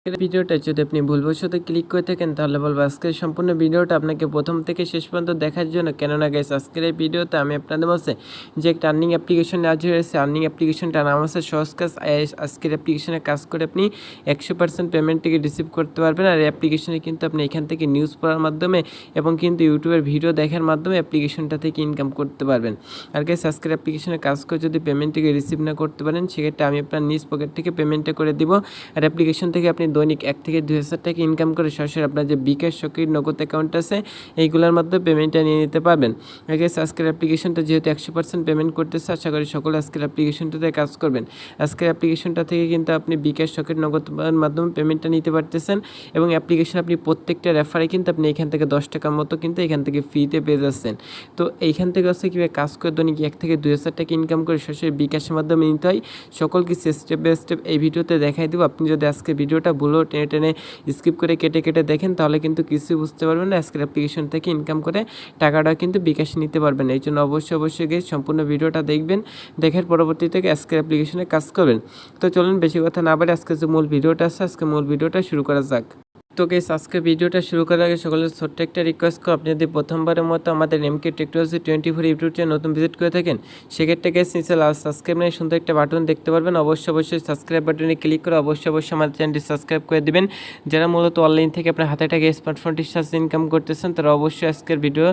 এই ভিডিওটা যদি আপনি ভুলবশত ক্লিক করে থাকেন তাহলে বলবো আজকের সম্পূর্ণ ভিডিওটা আপনাকে প্রথম থেকে শেষ পর্যন্ত দেখার জন্য। কেননা গাইস আজকের এই ভিডিওতে আমি আপনাদের বলছি যে একটা আর্নিং অ্যাপ্লিকেশন আজ হয়েছে। আর্নিং অ্যাপ্লিকেশনটার নাম হচ্ছে সহজ কাজ। আজকের অ্যাপ্লিকেশনে কাজ করে আপনি 100% পেমেন্টটিকে রিসিভ করতে পারবেন। আর এই অ্যাপ্লিকেশনে কিন্তু আপনি এখান থেকে নিউজ পড়ার মাধ্যমে এবং কিন্তু ইউটিউবের ভিডিও দেখার মাধ্যমে অ্যাপ্লিকেশনটা থেকে ইনকাম করতে পারবেন। আর গাইস আজকের অ্যাপ্লিকেশনে কাজ করে যদি পেমেন্টটিকে রিসিভ না করতে পারেন সেক্ষেত্রে আমি আপনার নিজ পকেট থেকে পেমেন্টটা করে দিব। আর অ্যাপ্লিকেশন থেকে আপনি দৈনিক 1 থেকে 2,000 টাকা ইনকাম করে সরাসরি আপনার যে বিকাশ সক্রিয় নগদ অ্যাকাউন্ট আছে এইগুলোর মাধ্যমে পেমেন্টটা নিয়ে নিতে পারবেন। আজকের অ্যাপ্লিকেশনটা যেহেতু 100% পেমেন্ট করতেছে, আশা করি সকলে আজকের অ্যাপ্লিকেশনটাতে কাজ করবেন। আজকের অ্যাপ্লিকেশনটা থেকে কিন্তু আপনি বিকাশ সক্রিয় নগদ মাধ্যমে পেমেন্টটা নিতে পারতেছেন এবং অ্যাপ্লিকেশন আপনি প্রত্যেকটা রেফারে কিন্তু আপনি এখান থেকে 10 টাকার মতো কিন্তু এখান থেকে ফ্রিতে পেয়ে যাচ্ছেন। তো এইখান থেকে হচ্ছে কীভাবে কাজ করে দৈনিক 1 থেকে 2,000 টাকা ইনকাম করে সরাসরি বিকাশের মাধ্যমে নিতে হয় সকল কিছু স্টেপ বাই স্টেপ এই ভিডিওতে দেখাই দেবো। আপনি যদি আজকে ভিডিওটা ভুলো টেনে টেনে স্কিপ করে কেটে কেটে দেখেন তাহলে কিন্তু কিছুই বুঝতে পারবেন না। আজকের অ্যাপ্লিকেশন থেকে ইনকাম করে টাকাটা কিন্তু বিকাশে নিতে পারবেন। এই জন্য অবশ্যই গিয়ে সম্পূর্ণ ভিডিওটা দেখবেন, দেখার পরবর্তী থেকে আজকের অ্যাপ্লিকেশনে কাজ করবেন। তো চলুন বেশি কথা না বলে আজকে যে মূল ভিডিওটা আছে আজকে মূল ভিডিওটা শুরু করা যাক। তো গাইস আজকে ভিডিওটা শুরু করার আগে সকলের ছোট্ট একটা রিকোয়েস্ট করো, আপনি যদি প্রথমবারের মতো আমাদের এমকে টেকনোলজি 24 ইউটিউব চ্যানেল নতুন ভিজিট করে থাকেন সেক্ষেত্রে গাইস নিচে লাল সাবস্ক্রাইব নিয়ে সুন্দর একটা বাটন দেখতে পারবেন। অবশ্যই সাবস্ক্রাইব বাটনে ক্লিক করে অবশ্যই আমাদের চ্যানেলটি সাবস্ক্রাইব করে দিবেন। যারা মূলত অনলাইন থেকে আপনার হাতে টাকা স্মার্টফোনটির সাথে ইনকাম করতেছেন তারা অবশ্যই আজকের ভিডিও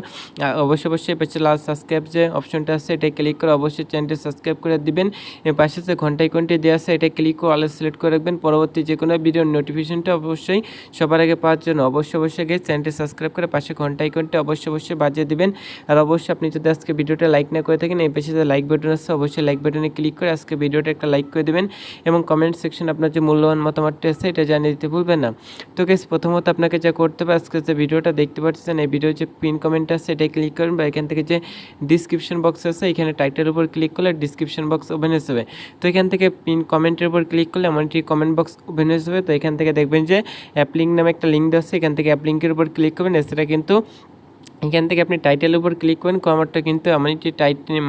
অবশ্যই পাশে লাল সাবস্ক্রাইব যে অপশনটা আছে এটা ক্লিক করে অবশ্যই চ্যানেলটি সাবস্ক্রাইব করে দিবেন। এর পাশে যে ঘন্টা আইকনটি দেওয়া আছে এটা ক্লিক করে অল সিলেক্ট করে রাখবেন। পরবর্তী যে কোনো ভিডিওর নোটিফিকেশনটা অবশ্যই সবার আগে পাওয়ার জন্য অবশ্যই গিয়ে চ্যানেলটি সাবস্ক্রাইব করে পাশে ঘন্টা আইকনটি অবশ্যই বাজিয়ে দিবেন। আর অবশ্যই আপনি যদি আজকে ভিডিওটা লাইক না করে থাকেন এই পাশে যে লাইক বাটন আছে অবশ্যই লাইক বাটনে ক্লিক করে আজকে ভিডিওটা একটা লাইক করে দিবেন এবং কমেন্ট সেকশন আপনার যে মূল্যবান মতামতটি আছে এটা জানিয়ে দিতে ভুলবেন না। তো গাইস প্রথমত আপনাকে যা করতে হবে আজকে যে ভিডিওটা দেখতে পাচ্ছেন এই ভিডিওর যে পিন কমেন্ট আছে এটা ক্লিক করবেন বা এখান থেকে যে ডিসক্রিপশন বক্স আছে এখানে টাইটেলের উপর ক্লিক করলে ডিসক্রিপশন বক্স ওপেন হয়ে যাবে। তো এখান থেকে পিন কমেন্টের উপর ক্লিক করলে এমন একটি কমেন্ট বক্স ওপেন হয়ে যাবে। তো এখান থেকে দেখবেন যে অ্যাপ লিঙ্ক নামে একটা লিঙ্ক দেওয়া আছে, এখান থেকে অ্যাপ লিঙ্কের উপর ক্লিক করবেন। এছাড়া কিন্তু এখান থেকে আপনি টাইটেলের উপর ক্লিক করবেন। আমারটা কিন্তু এমন একটি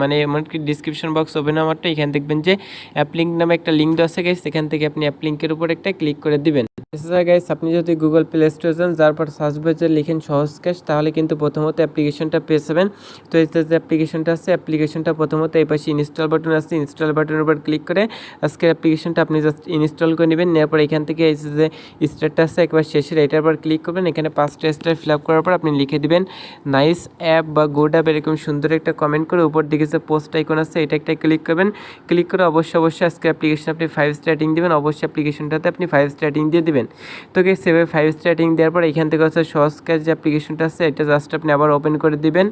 মানে এমন একটি ডিসক্রিপশন বক্স ওপেন আমারটা এখানে দেখবেন যে অ্যাপ লিঙ্ক নামে একটা লিঙ্ক দেওয়া আছে গাইস, এখান থেকে আপনি অ্যাপ লিঙ্কের উপর একটা ক্লিক করে দিবেন। এছাড়া গাইস আপনি যদি গুগল প্লে স্টোরে যান যার পর সার্চ বারে লিখেন সহজ ক্যাশ তাহলে কিন্তু প্রথমত অ্যাপ্লিকেশনটা পেয়ে যাবেন। তো এই যে অ্যাপ্লিকেশনটা আছে অ্যাপ্লিকেশনটা প্রথমত এই পাশে ইনস্টল বাটন আছে, ইনস্টল বাটনের উপর ক্লিক করে আজকের অ্যাপ্লিকেশনটা আপনি জাস্ট ইনস্টল করে নেবেন। নেওয়ার পর এখান থেকে এই যে স্টারটা আছে একবার শেষের এটার পর ক্লিক করবেন। এখানে 5টা স্টার ফিল আপ করার পর আপনি লিখে দিবেন নাইস অ্যাপ বা গুড অ্যাপ এরকম সুন্দর একটা কমেন্ট করে উপর দিকে যে পোস্ট আইকন আছে এটা একটা ক্লিক করবেন। ক্লিক করে অবশ্যই আজকে অ্যাপ্লিকেশন আপনি 5 স্টার রেটিং দেবেন। অবশ্যই অ্যাপ্লিকেশনটাতে আপনি 5 স্টার রেটিং দিয়ে দিবেন। তো গাইস সেভাবে 5 স্টার রেটিং দেওয়ার পর এখান থেকে হচ্ছে সহজ ক্যাশ যে অ্যাপ্লিকেশনটা আছে এটা জাস্ট আপনি আবার ওপেন করে দিবেন।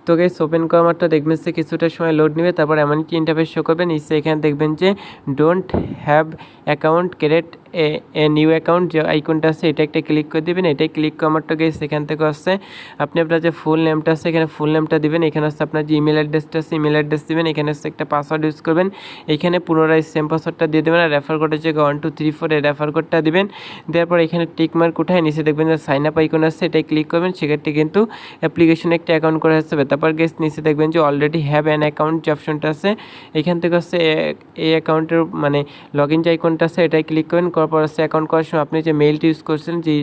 তো গাইস ওপেন করা মাত্র দেখবেন যে কিছুটা সময় লোড নেবে, তারপর এমন একটি ইন্টারফেস শো করবেন। এখানে দেখবেন যে don't have account create a new account যে আইকনটা আছে এটা একটা ক্লিক করে দেবেন। এটাই ক্লিক করা মাত্র গাইস এখান থেকে আসছে আপনি আপনার যে ফুল নেমটা আছে এখানে ফুল নেমটা দিবেন। এখানে হচ্ছে আপনার যে ইমেল অ্যাড্রেসটা আছে ইমেল অ্যাড্রেস দিবেন। এখানে হচ্ছে একটা পাসওয়ার্ড ইউজ করবেন, এখানে পুনরায় সেম পাসওয়ার্ডটা দিয়ে দেবেন। আর রেফার কোডের জায়গায় 1 2 3 4 এই রেফার কোডটা দিবেন। দেওয়ার পর এখানে টিক মার্ক উঠায় নিচে দেখবেন যে সাইন আপ আইকন আছে এটাই ক্লিক করবেন। সেক্ষেত্রে কিন্তু অ্যাপ্লিকেশনে একটা অ্যাকাউন্ট করা যাবে। তারপর গাইস নিচে দেখবেন যে অলরেডি হ্যাভ অ্যান অ্যাকাউন্ট যে অপশনটা আছে এখান থেকে হচ্ছে এই অ্যাকাউন্টের মানে লগ ইন যে আইকনটা আছে এটাই ক্লিক করবেন। করার পর হচ্ছে অ্যাকাউন্ট করার সময় আপনি যে মেইলটি ইউজ করছেন যে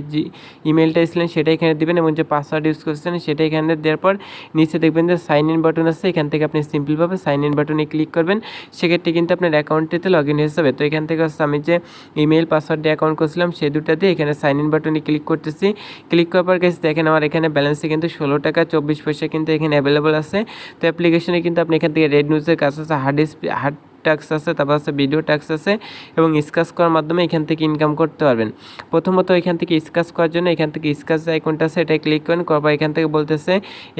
ইমেলটা এসেছিলেন সেটা এখানে দেবেন এবং যে পাসওয়ার্ড ইউজ করছেন সেটা এখানে দেওয়ার পর নিচে দেখবেন যে সাইন ইন বাটন আছে এখান থেকে আপনি সিম্পলভাবে সাইন ইন বাটনে ক্লিক করবেন। সেক্ষেত্রে কিন্তু আপনার অ্যাকাউন্টটিতে লগ ইন হয়ে যাবে। তো এখান থেকে হচ্ছে আমি যে ইমেল পাসওয়ার্ড দিয়ে অ্যাকাউন্ট করছিলাম সেই দুটা দিয়ে এখানে সাইন ইন বাটনে ক্লিক করতেছি। ক্লিক করার পর গেছে দেখেন আমার এখানে ব্যালেন্সে কিন্তু 16 টাকা 24 পয়সা কিন্তু এখানে অ্যাভেলেবল আছে। তো অ্যাপ্লিকেশনে কিন্তু আপনি এখান থেকে রেড নিউজের কাজ আছে, হার্ড ট্যাক্স আছে, তারপর আছে ভিডিও ট্যাক্স আছে এবং স্ক্র্যাচ করার মাধ্যমে এখান থেকে ইনকাম করতে পারবেন। প্রথমত এখান থেকে স্ক্র্যাচ করার জন্য এখান থেকে স্ক্র্যাচ যে আইকনটা আছে এটাই ক্লিক করেন। করবার এখান থেকে বলতেছে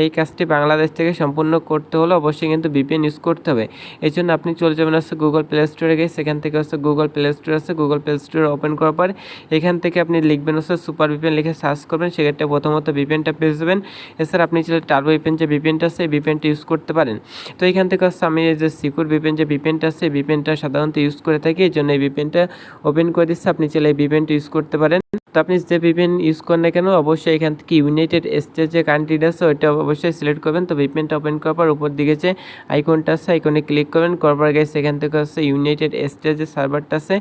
এই কাজটি বাংলাদেশ থেকে সম্পূর্ণ করতে হলে অবশ্যই কিন্তু ভিপিএন ইউজ করতে হবে। এই জন্য আপনি চলে যাবেন হচ্ছে গুগল প্লে স্টোরে গিয়ে সেখান থেকে হচ্ছে গুগল প্লে স্টোর আছে, গুগল প্লে স্টোর ওপেন করার পর এখান থেকে আপনি লিখবেন হচ্ছে সুপার ভিপিএন লিখে সার্চ করবেন। সেক্ষেত্রে প্রথমত ভিপিএনটা পেয়ে যাবেন। এছাড়া আপনি চাইলে টার্বো ভিপিএন যে ভিপিএনটা আছে এই ভিপিএনটা ইউজ করতে পারেন। তো এখান থেকে হচ্ছে আমি এই যে সিকিউর ভিপিএন যে ভিপিএনটা আছে ভিপিএনটা সাধারণত ইউজ করে থাকি, এই জন্য এই ভিপিএনটা ওপেন করে দিচ্ছে। আপনি চাইলে এই ভিপিএনটা ইউজ করতে পারেন। তো আপনি যে ভিপিএন ইউজ করেন না কেন অবশ্যই এখান থেকে ইউনাইটেড স্টেটস যে কান্ট্রিটা আছে ওইটা অবশ্যই সিলেক্ট করবেন। তো ভিপিএনটা ওপেন করার পর উপর দিকে যে আইকনটা আছে আইকনে ক্লিক করবেন, করার পর গাইস এখান থেকে হচ্ছে ইউনাইটেড স্টেটস যে সার্ভারটা আছে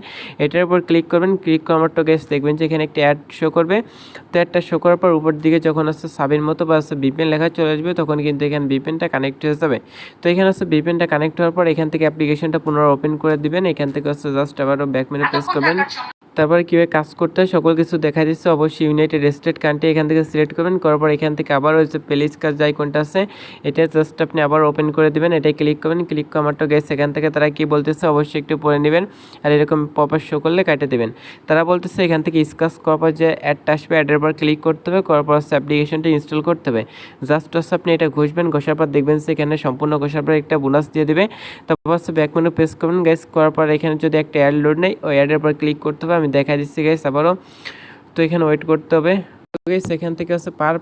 এটার উপর ক্লিক করবেন। ক্লিক করার পর গাইস দেখবেন যে এখানে একটা অ্যাড শো করবে। তো অ্যাডটা শো করার পর উপর দিকে যখন হচ্ছে সাবের মতো বা হচ্ছে ভিপিএন লেখা চলে আসবে তখন কিন্তু এখানে ভিপিএনটা কানেক্ট হয়ে যাবে। তো এখানে হচ্ছে ভিপিএনটা কানেক্ট হওয়ার পর এখান থেকে অ্যাপ্লিকেশনটা পুনরায় ওপেন করে দিবেন। এখান থেকে হচ্ছে জাস্ট আবারও ব্যাক মেনু প্রেস করবেন। তারপরে কীভাবে কাজ করতে হয় সকল কিছু দেখা দিচ্ছে। অবশ্যই ইউনাইটেড স্টেট কান্ট্রি এখান থেকে সিলেক্ট করবেন, করার পর এখান থেকে আবার ওই যে প্লেস কাজ যে আইকনটা আছে এটা জাস্ট আপনি আবার ওপেন করে দিবেন। এটাই ক্লিক করবেন। ক্লিক করার তো গেছে এখান থেকে তারা কি বলতেছে অবশ্যই একটু পড়ে নেবেন, আর এরকম পপার শো করলে কেটে দেবেন। তারা বলতেছে এখান থেকে স্কাচ করার পর যে অ্যাডটা আসবে অ্যাডের পর ক্লিক করতে হবে, করার পর হচ্ছে অ্যাপ্লিকেশনটা ইনস্টল করতে হবে। জাস্ট হচ্ছে আপনি এটা ঘষবেন, ঘষার পর দেখবেন যে এখানে সম্পূর্ণ ঘষার পর একটা বোনাস দিয়ে দেবে। তারপর হচ্ছে ব্যাক মেনু প্রেস করবেন গাইস, করার পর এখানে যদি একটা অ্যাড লোড নেই ওই অ্যাডের পর ক্লিক করতে হবে। আমি দেখা দিচ্ছি গাইস আবারও। তো এখানে ওয়েট করতে হবে। তো গাইস এখান থেকে হচ্ছে পার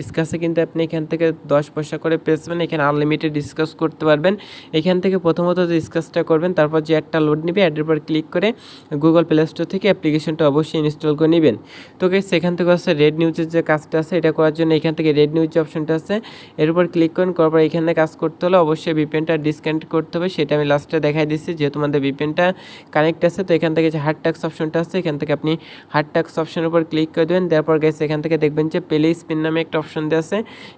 স্কাচে কিন্তু আপনি এখান থেকে 10 পয়সা করে পেয়েছেন। এখানে আনলিমিটেড স্কাচ করতে পারবেন। এখান থেকে প্রথমত যে স্কাচটা করবেন তারপর যে অ্যাডটা লোড নেবে অ্যাডের পর ক্লিক করে গুগল প্লে স্টোর থেকে অ্যাপ্লিকেশনটা অবশ্যই ইনস্টল করে নেবেন। তো গাইস এখান থেকে হচ্ছে রেড নিউজের যে কাজটা আছে এটা করার জন্য এখান থেকে রেড নিউজ যে অপশনটা আছে এর উপর ক্লিক করুন, করার পর এখানে কাজ করতে হলে অবশ্যই ভিপিএনটা ডিসকানেক্ট করতে হবে। সেটা আমি লাস্টে দেখাই দিচ্ছি যেহেতু আমাদের ভিপিএনটা কানেক্ট আছে। তো এখান থেকে যে হার্ড ট্যাক্স অপশনটা আছে এখান থেকে আপনি হার্ড ট্যাক্স অপশনের উপর ক্লিক করে দেবেন। তারপর গাইস এখান থেকে দেখবেন যে প্লে স্পিন নামে একটা অপশন দেওয়া আছে।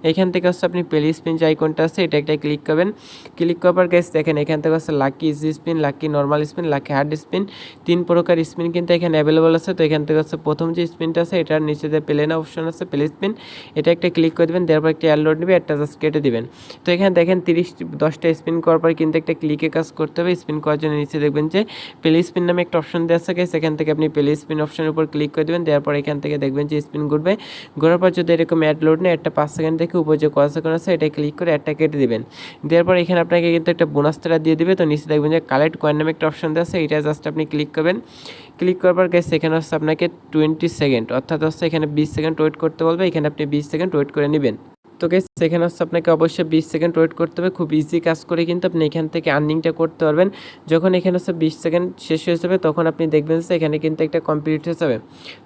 এখান থেকে হচ্ছে আপনি প্লে স্পিন যে আইকনটা আছে এটা একটা ক্লিক করবেন। ক্লিক করার পর গাইস দেখেন এখান থেকে হচ্ছে lucky easy spin, lucky normal spin, lucky hard spin 3 প্রকার স্পিন কিন্তু এখানে অ্যাভেলেবল আছে। তো এখান থেকে হচ্ছে প্রথম যে স্পিনটা আছে এটার নিচে যে প্লে না অপশন আছে প্লে স্পিন এটা একটা ক্লিক করে দেবেন। তারপর একটা অ্যাড লোড নেবে একটা জাস্ট কেটে দিবেন। তো এখানে দেখেন 10টা স্পিন করার পর কিন্তু একটা ক্লিকে কাজ করতে হবে। স্পিন করার জন্য নিচে দেখবেন যে প্লে স্পিন নামে একটা অপশন দেওয়া আছে গাইস, এখান থেকে আপনি প্লে স্পিন অপশনের উপর ক্লিক করে দেবেন। তারপর এখান থেকে দেখবেন যে স্পিন ঘুরবে, ঘোরার পর যদি এরকম অ্যাড লোড নেয় একটা 5 সেকেন্ড থেকে উপর যে কত সেকেন্ড আছে এটা ক্লিক করে একটা কেটে দিবেন। দেওয়ার পর এখানে আপনাকে কিন্তু একটা বোনাস তারা দিয়ে দিবে। তো নিচে দেখবেন যে কালেক্ট কয়েন নামে একটা অপশন দেওয়া আছে এটা জাস্ট আপনি ক্লিক করবেন। ক্লিক করার পর গাইস এখানে হচ্ছে আপনাকে 20 সেকেন্ড অর্থাৎ হচ্ছে এখানে 20 সেকেন্ড ওয়েট করতে বলবে। এখানে আপনি 20 সেকেন্ড ওয়েট করে নেবেন। তো গাইস সেখানে হচ্ছে আপনাকে অবশ্যই 20 সেকেন্ড ওয়েট করতে হবে। খুব ইজি কাজ করে কিন্তু আপনি এখান থেকে আর্নিংটা করতে পারবেন। যখন এখানে হচ্ছে 20 সেকেন্ড শেষ হয়ে যাবে তখন আপনি দেখবেন যে এখানে কিন্তু একটা কমপ্লিট হয়ে যাবে।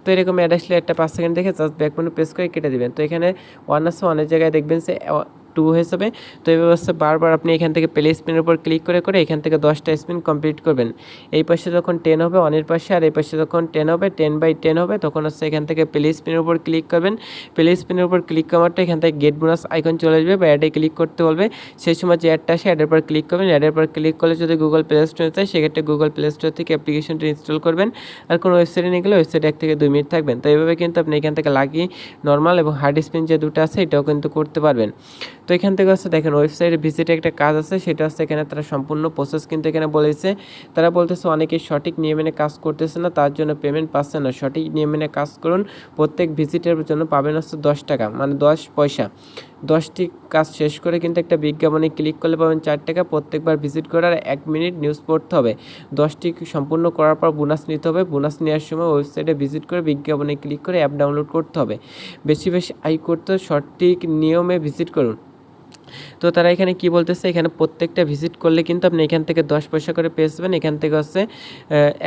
তো এরকম অ্যাড আসলে একটা 5 সেকেন্ড দেখে জাস্ট ব্যাক মেনু প্রেস করে কেটে দিবেন। তো এখানে 1 আছে, অনেক জায়গায় দেখবেন যে 2 হয়ে যাবে। তো এইভাবে হচ্ছে বারবার আপনি এখান থেকে প্লে স্পিনের উপর ক্লিক করে করে এখান থেকে 10টা স্পিন কমপ্লিট করবেন। এই পাশে যখন 10 হবে অনের পাশে, আর এই পাশে যখন 10 হবে 10/10 হবে তখন হচ্ছে এখান থেকে প্লে স্পিনের উপর ক্লিক করবেন। প্লে স্পিনের উপর ক্লিক করারটা এখান থেকে গেট বোনাস আইকন চলে আসবে বা অ্যাডে ক্লিক করতে বলবে। সেই সময় যে অ্যাডটা আসে অ্যাডের পর ক্লিক করবেন। অ্যাডের পর ক্লিক করলে যদি গুগল প্লে স্টোরে যায় সেক্ষেত্রে গুগল প্লে স্টোর থেকে অ্যাপ্লিকেশনটা ইনস্টল করবেন। আর কোনো ওয়েবসাইটে নিয়ে গেলে ওয়েবসাইটে 1 থেকে 2 মিনিট থাকবেন। তো এইভাবে কিন্তু আপনি এখান থেকে লাকি নর্মাল এবং হার্ড স্পিন যে দুটো আছে এটাও কিন্তু করতে পারবেন। তো এখান থেকে হচ্ছে দেখেন ওয়েবসাইটে ভিজিটে একটা কাজ আছে সেটা হচ্ছে এখানে তারা সম্পূর্ণ প্রসেস কিন্তু এখানে বলেছে। তারা বলতেছে অনেকে সঠিক নিয়ম মেনে কাজ করতেছে না তার জন্য পেমেন্ট পাচ্ছে না। সঠিক নিয়ম মেনে কাজ করুন, প্রত্যেক ভিজিটের জন্য পাবেন হচ্ছে 10 টাকা মানে 10 পয়সা। 10টি কাজ শেষ করে কিন্তু একটা বিজ্ঞাপনে ক্লিক করলে পাবেন 4 টাকা। প্রত্যেকবার ভিজিট করার 1 মিনিট নিউজ পড়তে হবে। 10টি সম্পূর্ণ করার পর বোনাস নিতে হবে। বোনাস নেওয়ার সময় ওয়েবসাইটে ভিজিট করে বিজ্ঞাপনে ক্লিক করে অ্যাপ ডাউনলোড করতে হবে। বেশি বেশি আয় করতে সঠিক নিয়মে ভিজিট করুন। তো তারা এখানে কি বলতেছে এখানে প্রত্যেকটা ভিজিট করলে কিন্তু আপনি এখান থেকে 10 পয়সা করে পেয়ে যাবেন। এখান থেকে হচ্ছে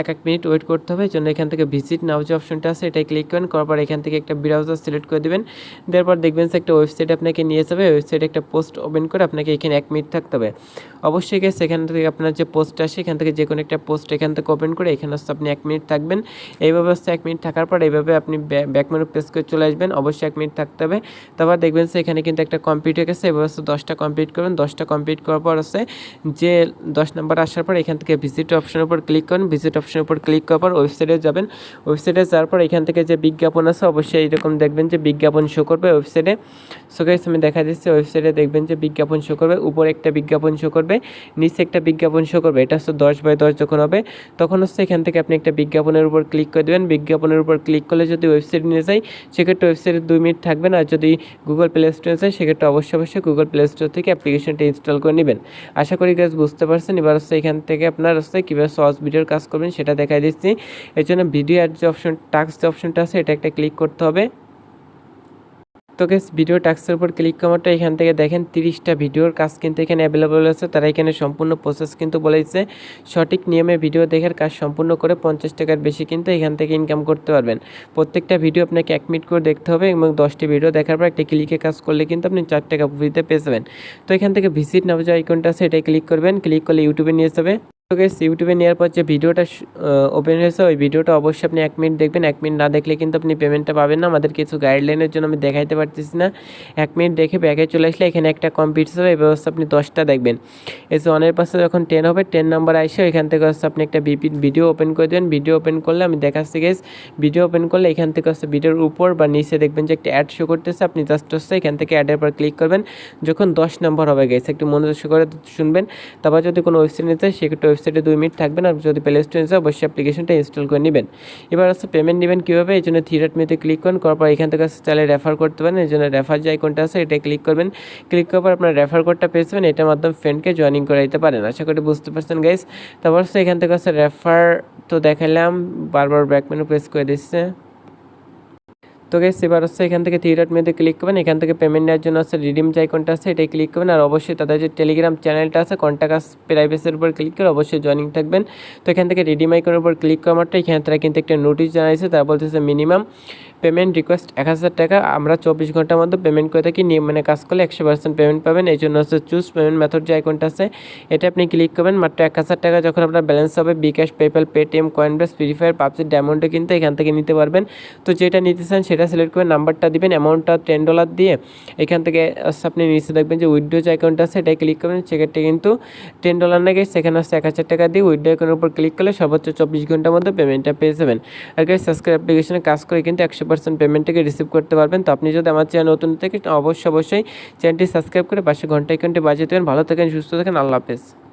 1 মিনিট ওয়েট করতে হবে। এই জন্য এখান থেকে ভিজিট নাও যে অপশনটা আছে এটাই ক্লিক করেন, করার পর এখান থেকে একটা ব্রাউজার সিলেক্ট করে দেবেন। দেওয়ার পর দেখবেন যে একটা ওয়েবসাইট আপনাকে নিয়ে যাবে। ওয়েবসাইটে একটা পোস্ট ওপেন করে আপনাকে এখানে 1 মিনিট থাকতে হবে। অবশ্যই গেছে এখান থেকে আপনার যে পোস্ট আসে এখান থেকে যে কোনো একটা পোস্ট এখান থেকে ওপেন করে এখানে হচ্ছে আপনি 1 মিনিট থাকবেন। এইভাবে হচ্ছে 1 মিনিট থাকার পর এইভাবে আপনি ব্যাক মেনু প্রেস করে চলে আসবেন। অবশ্যই 1 মিনিট থাকতে হবে। তারপর দেখবেন যে এখানে কিন্তু একটা কমপ্লিট হয়ে গেছে। এবার হচ্ছে 10টা কমপ্লিট করবেন। 10টা কমপ্লিট করার পর আছে যে 10 নম্বর আসার পর এখান থেকে ভিজিট অপশনের উপর ক্লিক করুন। ভিজিট অপশনের উপর ক্লিক করার পর ওয়েবসাইটে যাবেন। ওয়েবসাইটে যাওয়ার পর এখান থেকে যে বিজ্ঞাপন আছে অবশ্যই এরকম দেখবেন যে বিজ্ঞাপন শো করবে ওয়েবসাইটে। সো গাইস আমি দেখা দিচ্ছি ওয়েবসাইটে দেখবেন যে বিজ্ঞাপন শো করবে। উপরে একটা বিজ্ঞাপন শো করবে, নিচে একটা বিজ্ঞাপন শো করবে। এটা হচ্ছে 10/10 যখন হবে তখন হচ্ছে এখান থেকে আপনি একটা বিজ্ঞাপনের উপর ক্লিক করে দেবেন। বিজ্ঞাপনের উপর ক্লিক করলে যদি ওয়েবসাইট নিয়ে যায় সেক্ষেত্রে ওয়েবসাইটে 2 মিনিট থাকবেন। আর যদি গুগল প্লে স্টোরে যায় সেক্ষেত্রে অবশ্যই গুগল প্লে স্টোর থেকে অ্যাপ্লিকেশনটা ইনস্টল করে নেবেন। আশা করি গাইস বুঝতে পারছেন। এবার হচ্ছে এখান থেকে আপনার হচ্ছে কীভাবে সহজ ভিডিওর কাজ করবেন সেটা দেখাই দিচ্ছি। এর জন্য ভিডিও অ্যাড যে অপশন টাস্ক যে অপশনটা আছে এটা একটা ক্লিক করতে হবে। তো তো গাইস ভিডিও টাস্কের উপর ক্লিক করাটা এখান থেকে দেখেন 30টা ভিডিওর কাজ কিন্তু এখানে অ্যাভেলেবল আছে। তারা এখানে সম্পূর্ণ প্রসেস কিন্তু বলেছে, সঠিক নিয়মে ভিডিও দেখার কাজ সম্পূর্ণ করে 50 টাকার বেশি কিন্তু এখান থেকে ইনকাম করতে পারবেন। প্রত্যেকটা ভিডিও আপনাকে 1 মিনিট করে দেখতে হবে এবং 10টি ভিডিও দেখার পর একটা ক্লিকে কাজ করলে কিন্তু আপনি 4 টাকা ফ্রিতে পেয়ে যাবেন। তো এখান থেকে ভিজিট নামে যে আইকনটা আছে এটাই ক্লিক করবেন, ক্লিক করলে ইউটিউবে নিয়ে যাবে। তো গাইস ইউটিউবে নেওয়ার পর যে ভিডিওটা ওপেন হয়েছে ওই ভিডিওটা অবশ্যই আপনি 1 মিনিট দেখবেন। 1 মিনিট না দেখলে কিন্তু আপনি পেমেন্টটা পাবেন না। আমাদের কিছু গাইডলাইনের জন্য আমি দেখাইতে পারতেছি না। 1 মিনিট দেখে ব্যাগে চলে আসলে এখানে একটা কমপ্লিট হবে, এই ব্যবস্থা আপনি 10টা দেখবেন। এই যে অনের পাশে যখন 10 হবে 10 নাম্বার আসে ওইখান থেকে হচ্ছে আপনি একটা ভিডিও ওপেন করে দেবেন। ভিডিও ওপেন করলে আমি দেখাচ্ছি গাইস, ভিডিও ওপেন করলে এখান থেকে হচ্ছে ভিডিওর উপর বা নিচে দেখবেন যে একটা অ্যাড শো করতেছে। আপনি জাস্ট হচ্ছে এখান থেকে অ্যাডের পর ক্লিক করবেন। যখন 10 নাম্বার হবে গাইস একটু মনোযোগ করে শুনবেন। তারপর যদি কোনো ওয়েবসাইট নিতে চাই সেক্ষেত্রে ওয়েবসাইটে 2 মিনিট থাকবেন। আর যদি প্লে স্টোরে যায় অবশ্যই অ্যাপ্লিকেশনটা ইনস্টল করে নেবেন। এবার হচ্ছে পেমেন্ট নেবেন কীভাবে, এই জন্য থ্রি ডট মেনুতে ক্লিক করুন, করার পর এখান থেকে চাইলে রেফার করতে পারেন। এই জন্য রেফার যে আইকনটা আছে এটা ক্লিক করবেন। ক্লিক করার পর আপনার রেফার কোডটা পেয়ে যাবেন, এটার মাধ্যমে ফ্রেন্ডকে জয়েনিং করে দিতে পারেন। আশা করি বুঝতে পারছেন গাইস। তারপর হচ্ছে এখান থেকে হচ্ছে রেফার তো দেখালাম, বারবার ব্যাক মেনু প্রেস করে দিচ্ছে। তো গাইস এবার হচ্ছে এখান থেকে থ্রি ডট মেনুতে ক্লিক করবেন। এখান থেকে পেমেন্ট নেওয়ার জন্য হচ্ছে রিডিম যে আইকনটা আছে এটাই ক্লিক করবেন। আর অবশ্যই তাদের যে টেলিগ্রাম চ্যানেলটা আছে কন্ট্যাক্ট আস প্রাইভেসির উপর ক্লিক করে অবশ্যই জয়েনিং থাকবেন। তো এখান থেকে রিডিম আইকনের উপর ক্লিক করা মাত্র এখানে তারা কিন্তু একটা নোটিশ জানাইছে, তারা বলতেছে মিনিমাম পেমেন্ট রিকোয়েস্ট 1000 টাকা। আমরা 24 ঘন্টার মধ্যে পেমেন্ট করে থাকি, নিয়ম মানে কাজ করলে 100% পেমেন্ট পাবেন। এই জন্য হচ্ছে চুজ পেমেন্ট মেথড যে আইকনটা আছে এটা আপনি ক্লিক করবেন। মাত্র 1000 টাকা যখন আপনার ব্যালেন্স হবে bKash, PayPal, Paytm, Coinbase, Free Fire, PUBG, ডায়মন্ডে কিন্তু এখান থেকে নিতে পারবেন। তো যেটা নিতে চান সেটা সিলেক্ট করে নাম্বারটা দিবেন, অ্যামাউন্টটা $10 দিয়ে এখান থেকে আপনি নিচে দেখবেন যে উইথড্র যে আইকনটা আছে এটাই ক্লিক করবেন। সেক্ষেত্রে কিন্তু $10 না গেছে, সেখানে হচ্ছে 1000 টাকা দিয়ে উইথড্র আইকনের উপর ক্লিক করলে সর্বোচ্চ 24 ঘন্টার মধ্যে পেমেন্টটা পেয়ে যাবেন। আর গাইস সাবস্ক্রাইব অ্যাপ্লিকেশনে কাজ করে কিন্তু 100% পেমেন্টটাকে রিসিভ করতে পারবেন। তো আপনি যদি আমার চ্যানেল নতুন থেকে অবশ্যই চ্যানেলটি সাবস্ক্রাইব করে পাশে ঘন্টা আইকনটি বাজিয়ে দেবেন। ভালো থাকেন, সুস্থ থাকেন, আল্লাহ হাফেজ।